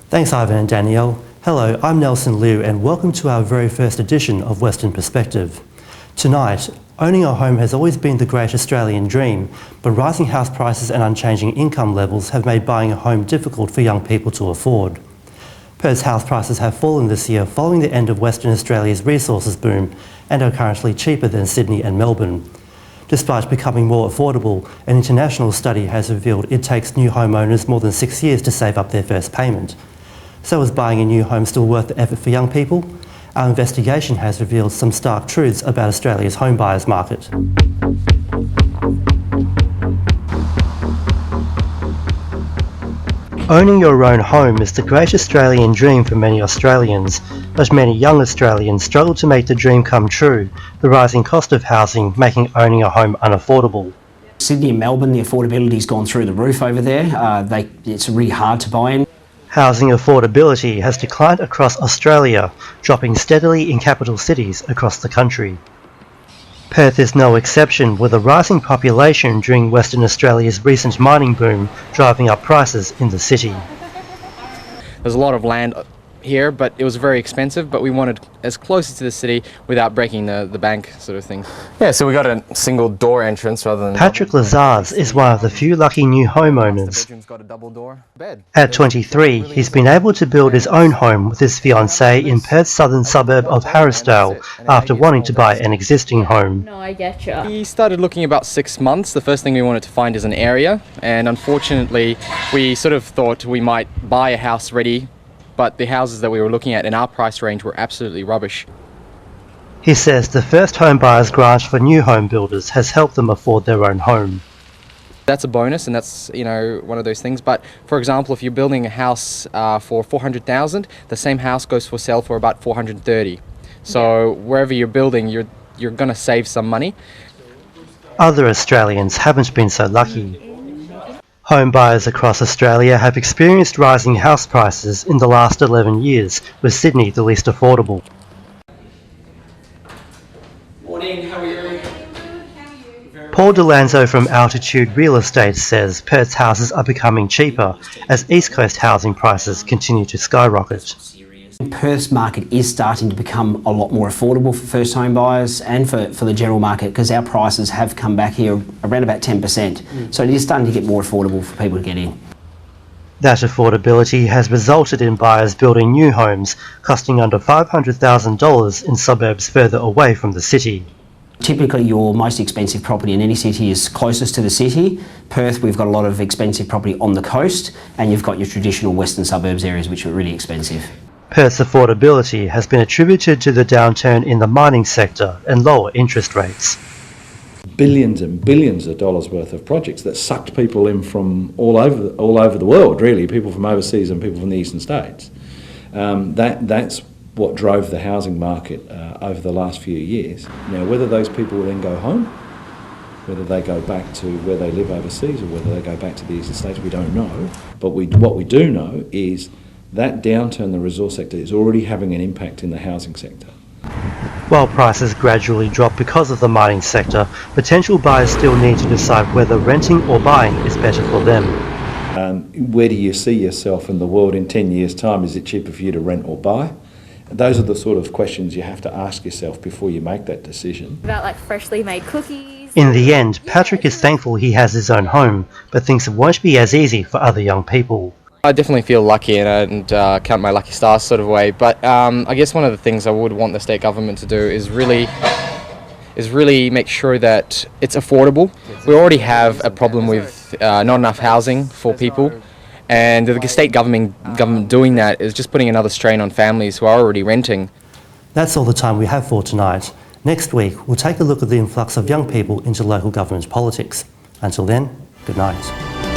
Thanks, Ivan and Danielle. Hello, I'm Nelson Liu and welcome to our very first edition of Western Perspective. Tonight, owning a home has always been the great Australian dream, but rising house prices and unchanging income levels have made buying a home difficult for young people to afford. Perth's house prices have fallen this year following the end of Western Australia's resources boom and are currently cheaper than Sydney and Melbourne. Despite becoming more affordable, an international study has revealed it takes new homeowners more than 6 years to save up their first payment. So is buying a new home still worth the effort for young people? Our investigation has revealed some stark truths about Australia's home buyers market. Owning your own home is the great Australian dream for many Australians, but many young Australians struggle to make the dream come true, the rising cost of housing making owning a home unaffordable. Sydney and Melbourne, the affordability's gone through the roof over there. It's really hard to buy in. Housing affordability has declined across Australia, dropping steadily in capital cities across the country. Perth is no exception, with a rising population during Western Australia's recent mining boom driving up prices in the city. There's a lot of land here, but it was very expensive, but we wanted as close to the city without breaking the bank sort of thing. Yeah, so we got a single door entrance rather than... Patrick Lazars is one of the few lucky new homeowners. The bedroom's got a double door bed. At 23, he's been able to build his own home with his fiancée in Perth's southern suburb of Harrisdale after wanting to buy an existing home. No, I get you. We started looking about 6 months. The first thing we wanted to find is an area, and unfortunately we sort of thought we might buy a house ready, but the houses that we were looking at in our price range were absolutely rubbish. He says the first home buyers grant for new home builders has helped them afford their own home. That's a bonus, and that's, you know, one of those things. But for example, if you're building a house for $400,000, the same house goes for sale for about $430,000. So wherever you're building, you're going to save some money. Other Australians haven't been so lucky. Home buyers across Australia have experienced rising house prices in the last 11 years, with Sydney the least affordable. Morning, how are you? Paul Delanzo from Altitude Real Estate says Perth's houses are becoming cheaper as East Coast housing prices continue to skyrocket. Perth's market is starting to become a lot more affordable for first home buyers and for the general market, because our prices have come back here around about 10%. So it is starting to get more affordable for people to get in. That affordability has resulted in buyers building new homes costing under $500,000 in suburbs further away from the city. Typically your most expensive property in any city is closest to the city. Perth, we've got a lot of expensive property on the coast, and you've got your traditional western suburbs areas which are really expensive. Perth's affordability has been attributed to the downturn in the mining sector and lower interest rates. Billions and billions of dollars worth of projects that sucked people in from all over the world, really, people from overseas and people from the eastern states. That's what drove the housing market over the last few years. Now, whether those people will then go home, whether they go back to where they live overseas or whether they go back to the eastern states, we don't know. But what we do know is that downturn in the resource sector is already having an impact in the housing sector. While prices gradually drop because of the mining sector, potential buyers still need to decide whether renting or buying is better for them. Where do you see yourself in the world in 10 years' time? Is it cheaper for you to rent or buy? Those are the sort of questions you have to ask yourself before you make that decision. About like freshly made cookies. In the end, Patrick is thankful he has his own home, but thinks it won't be as easy for other young people. I definitely feel lucky and count my lucky stars sort of way, but I guess one of the things I would want the state government to do is really make sure that it's affordable. We already have a problem with not enough housing for people, and the state government doing that is just putting another strain on families who are already renting. That's all the time we have for tonight. Next week, we'll take a look at the influx of young people into local government politics. Until then, good night.